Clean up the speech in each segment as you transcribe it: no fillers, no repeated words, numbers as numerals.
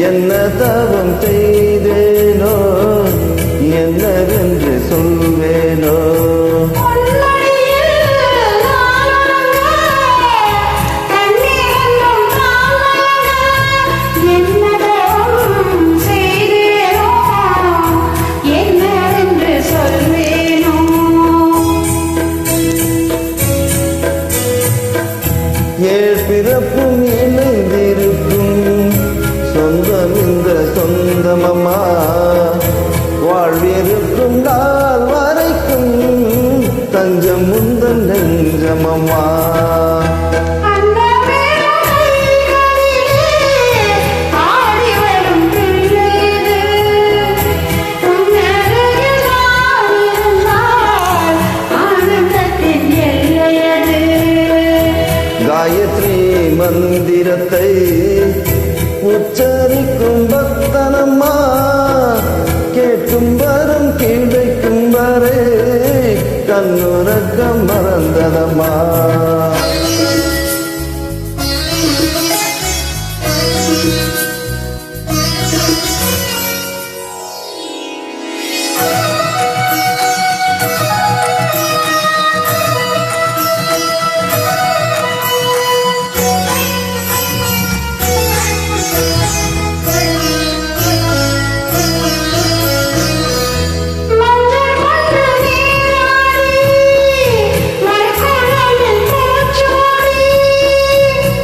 என்ன தவம் செய்தேனோ என்னவென்று சொல்வேனோ ஏழ் பிறப்பும் இணைந்திருக்கும் சொந்தம் இந்த சொந்தமம்மா வாழ்விருக்கும் நாள் வரைக்கும் தஞ்சம் முந்தன் நெஞ்சமம்மா காயத்ரி மந்திரத்தை உச்சரிக்கும் பக்தனம்மா கேட்கும் வரும் கிடைக்கும் வரை கண்ணுறக்கம் மறந்ததம்மா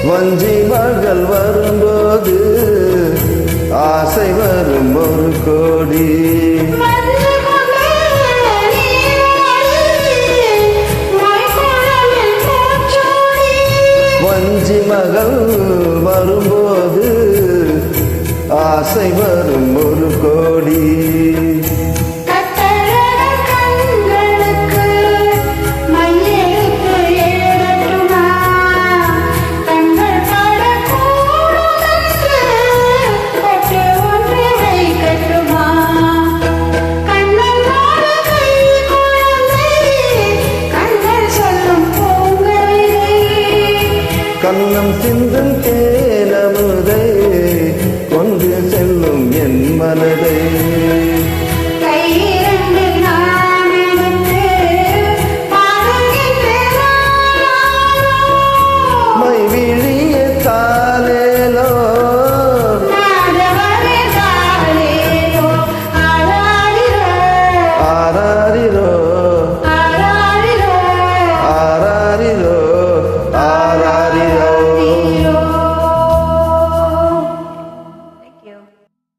வஞ்சி மகள் வரும்போது ஆசை வரும் ஒரு கோடி வஞ்சி மகள் வரும்போது ஆசை வரும் ஒரு கோடி கண்ணம் சிந்தும் தேனமுதை கொண்டு செல்லும் என் மனதை